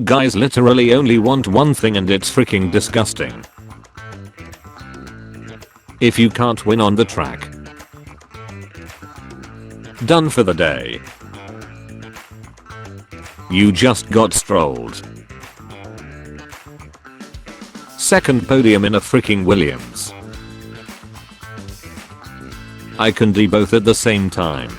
Guys literally only want one thing and it's freaking disgusting. If you can't win on the track, done for the day. You just got strolled. Second podium in a freaking Williams. I can do both at the same time.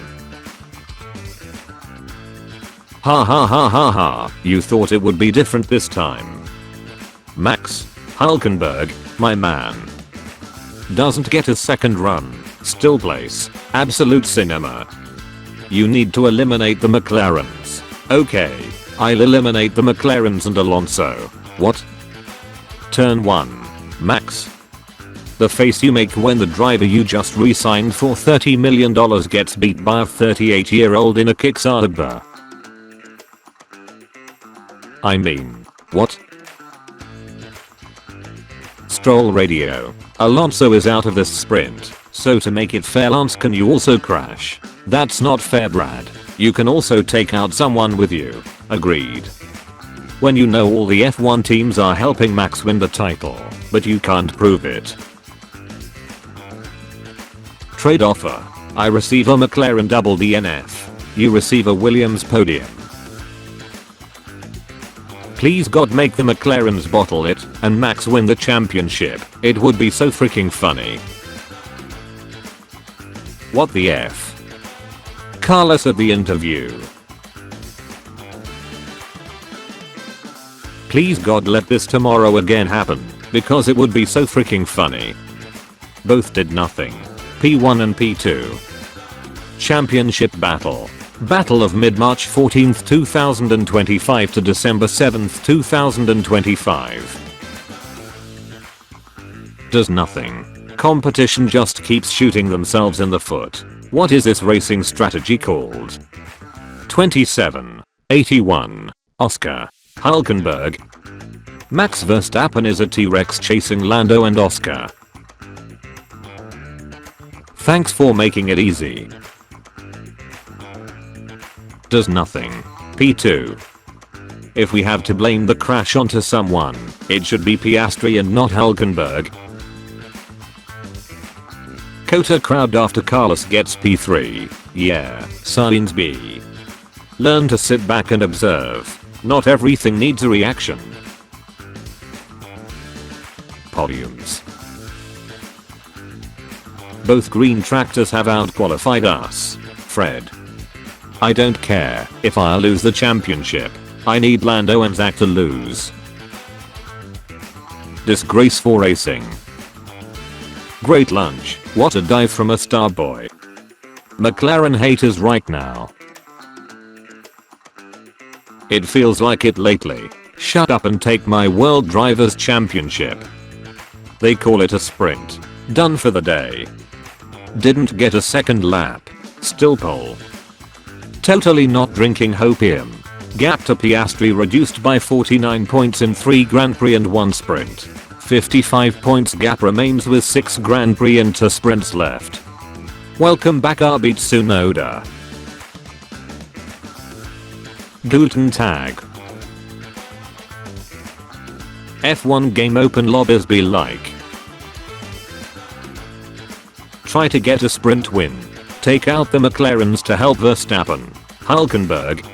Ha ha ha ha ha, you thought it would be different this time. Max Hülkenberg, my man. Doesn't get a second run, still place, absolute cinema. You need to eliminate the McLarens. Okay, I'll eliminate the McLarens and Alonso. What? Turn 1, Max. The face you make when the driver you just re-signed for $30 million gets beat by a 38-year-old in a Kickstarter. I mean, what? Stroll radio. Alonso is out of this sprint, so to make it fair, Lance, can you also crash? That's not fair, Brad. You can also take out someone with you. Agreed. When you know all the F1 teams are helping Max win the title, but you can't prove it. Trade offer. I receive a McLaren double DNF. You receive a Williams podium. Please God, make the McLarens bottle it and Max win the championship. It would be so freaking funny. What the F? Carlos at the interview. Please God, let this tomorrow again happen, because it would be so freaking funny. Both did nothing. P1 and P2. Championship battle. Battle of mid-March 14th 2025 to December 7th 2025. Does nothing. Competition just keeps shooting themselves in the foot. What is this racing strategy called? 2781. Oscar Hülkenberg. Max Verstappen is a T-Rex chasing Lando and Oscar. Thanks for making it easy. Does nothing. P2. If we have to blame the crash onto someone, it should be Piastri and not Hülkenberg. Cota crowd after Carlos gets P3. Yeah, Sainz B. Learn to sit back and observe. Not everything needs a reaction. Podiums. Both green tractors have outqualified us. Fred. I don't care if I lose the championship. I need Lando and Zach to lose. Disgrace for racing. Great lunch. What a dive from a star boy. McLaren haters right now. It feels like it lately. Shut up and take my World Drivers' Championship. They call it a sprint. Done for the day. Didn't get a second lap. Still pole. Totally not drinking hopium. Gap to Piastri reduced by 49 points in 3 Grand Prix and 1 sprint. 55 points gap remains with 6 Grand Prix and 2 sprints left. Welcome back Arbit Tsunoda. Guten Tag. F1 game open lobbies be like. Try to get a sprint win. Take out the McLarens to help Verstappen. Hülkenberg.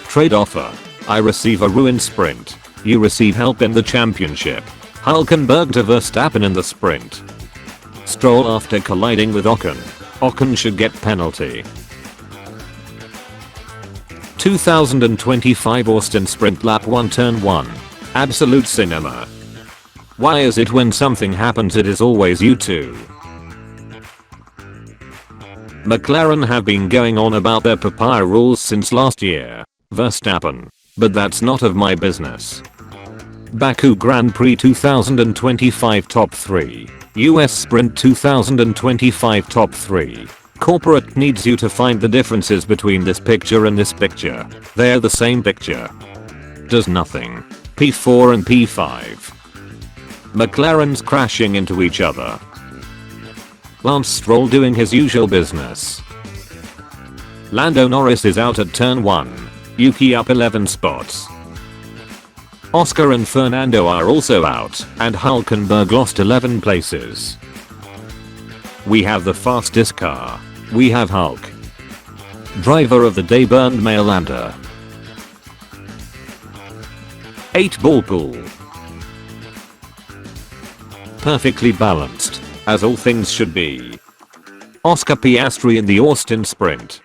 Trade offer. I receive a ruined sprint. You receive help in the championship. Hülkenberg to Verstappen in the sprint. Stroll after colliding with Ocon. Ocon should get penalty. 2025 Austin Sprint Lap 1 Turn 1. Absolute cinema. Why is it when something happens it is always you two? McLaren have been going on about their papaya rules since last year. Verstappen. But that's not of my business. Baku Grand Prix 2025 Top 3. US Sprint 2025 Top 3. Corporate needs you to find the differences between this picture and this picture. They're the same picture. Does nothing. P4 and P5. McLaren's crashing into each other. Lance Stroll doing his usual business. Lando Norris is out at turn 1. Yuki up 11 spots. Oscar and Fernando are also out, and Hulkenberg lost 11 places. We have the fastest car. We have Hulk. Driver of the day Bernd Maylander. 8 ball pool. Perfectly balanced, as all things should be. Oscar Piastri in the Austin Sprint.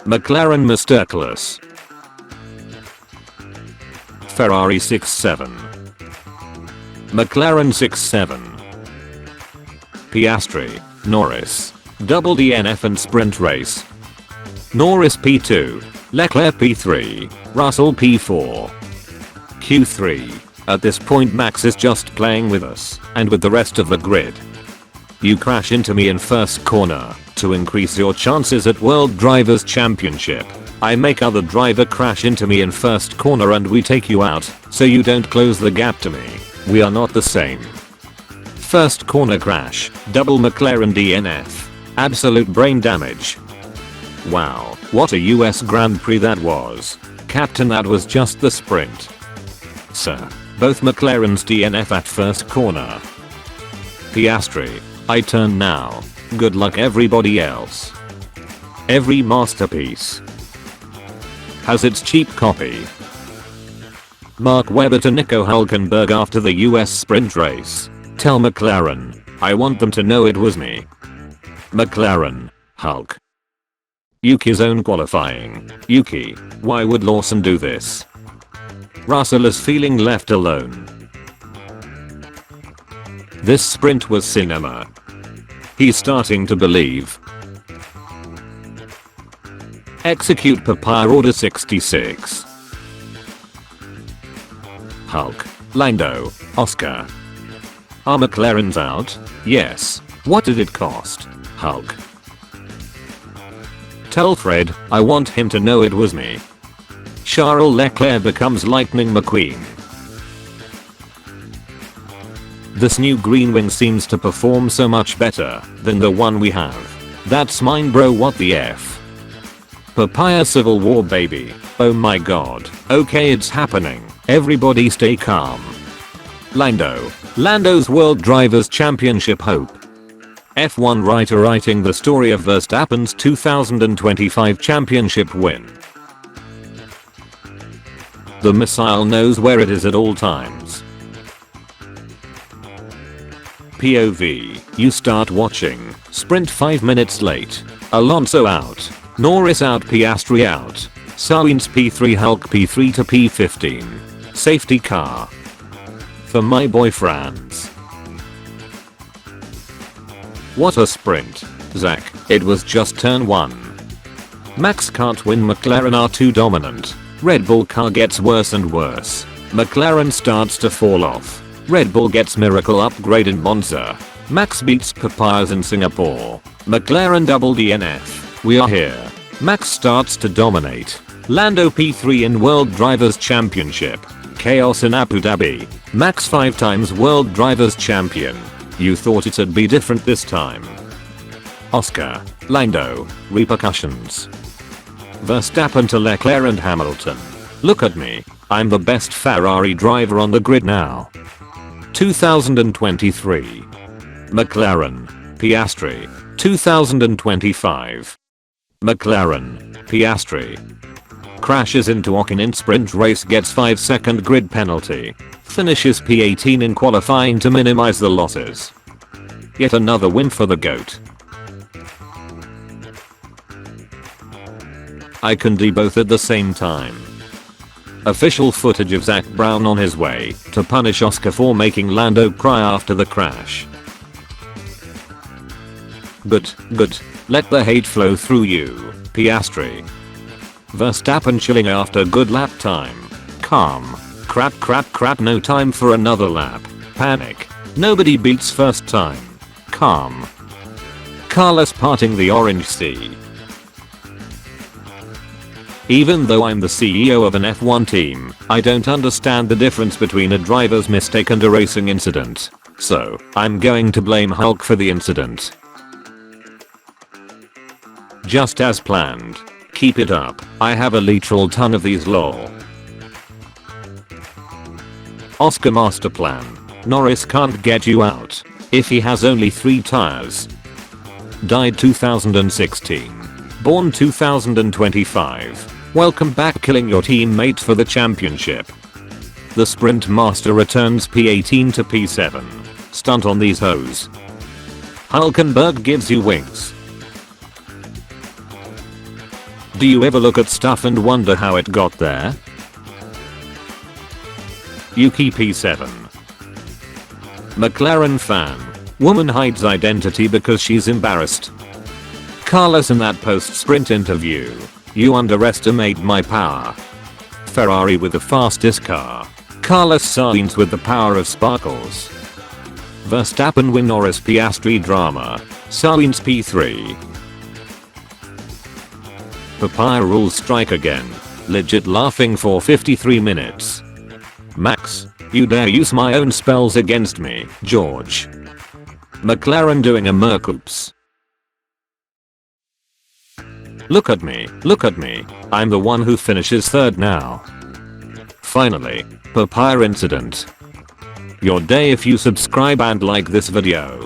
McLaren Masterclass. Ferrari 6-7. McLaren 6-7. Piastri, Norris. Double DNF and sprint race. Norris P2. Leclerc P3. Russell P4. Q3. At this point Max is just playing with us and with the rest of the grid. You crash into me in first corner to increase your chances at World Drivers' Championship. I make other driver crash into me in first corner and we take you out so you don't close the gap to me. We are not the same. First corner crash, double McLaren DNF. Absolute brain damage. Wow, what a US Grand Prix that was. Captain, that was just the sprint. Sir, both McLarens DNF at first corner. Piastri, I turn now. Good luck everybody else. Every masterpiece has its cheap copy. Mark Webber to Nico Hulkenberg after the US sprint race. Tell McLaren, I want them to know it was me. McLaren, Hulk. Yuki's own qualifying. Yuki, why would Lawson do this? Russell is feeling left alone. This sprint was cinema. He's starting to believe. Execute Papaya Order 66. Hulk, Lando, Oscar. Are McLaren's out? Yes. What did it cost? Hulk. Tell Fred, I want him to know it was me. Charles Leclerc becomes Lightning McQueen. This new green wing seems to perform so much better than the one we have. That's mine, bro, what the F? Papaya Civil War, baby. Oh my god. Okay, it's happening. Everybody stay calm. Lando's World Drivers' Championship hope. F1 writer writing the story of Verstappen's 2025 championship win. The missile knows where it is at all times. POV, you start watching, sprint 5 minutes late. Alonso out. Norris out, Piastri out. Sainz P3, Hulk P3 to P15. Safety car. For my boyfriends. What a sprint. Zach, it was just turn 1. Max can't win, McLaren are too dominant. Red Bull car gets worse and worse. McLaren starts to fall off. Red Bull gets miracle upgrade in Monza. Max beats Papayas in Singapore. McLaren double DNF. We are here. Max starts to dominate. Lando P3 in World Drivers' Championship. Chaos in Abu Dhabi. Max 5 times World Drivers' Champion. You thought it'd be different this time. Oscar, Lando, repercussions. Verstappen to Leclerc and Hamilton. Look at me. I'm the best Ferrari driver on the grid now. 2023. McLaren, Piastri. 2025. McLaren, Piastri. Crashes into Ocon in sprint race, gets 5-second grid penalty. Finishes P18 in qualifying to minimize the losses. Yet another win for the GOAT. I can do both at the same time. Official footage of Zach Brown on his way to punish Oscar for making Lando cry after the crash. Good. Let the hate flow through you, Piastri. Verstappen chilling after good lap time. Calm. Crap, no time for another lap. Panic. Nobody beats first time. Calm. Carlos parting the Orange Sea. Even though I'm the CEO of an F1 team, I don't understand the difference between a driver's mistake and a racing incident. So, I'm going to blame Hulk for the incident. Just as planned. Keep it up. I have a literal ton of these, lol. Oscar master plan. Norris can't get you out if he has only 3 tires. Died 2016. Born 2025. Welcome back, killing your teammate for the championship. The sprint master returns P18 to P7. Stunt on these hoes. Hulkenberg gives you winks. Do you ever look at stuff and wonder how it got there? Yuki P7. McLaren fan. Woman hides identity because she's embarrassed. Carlos in that post-sprint interview. You underestimate my power. Ferrari with the fastest car. Carlos Sainz with the power of sparkles. Verstappen win Norris Piastri drama. Sainz P3. Papaya rules strike again. Legit laughing for 53 minutes. Max, you dare use my own spells against me, George. McLaren doing a Mercoops. Look at me, I'm the one who finishes third now. Finally, Papaya incident. Your day if you subscribe and like this video.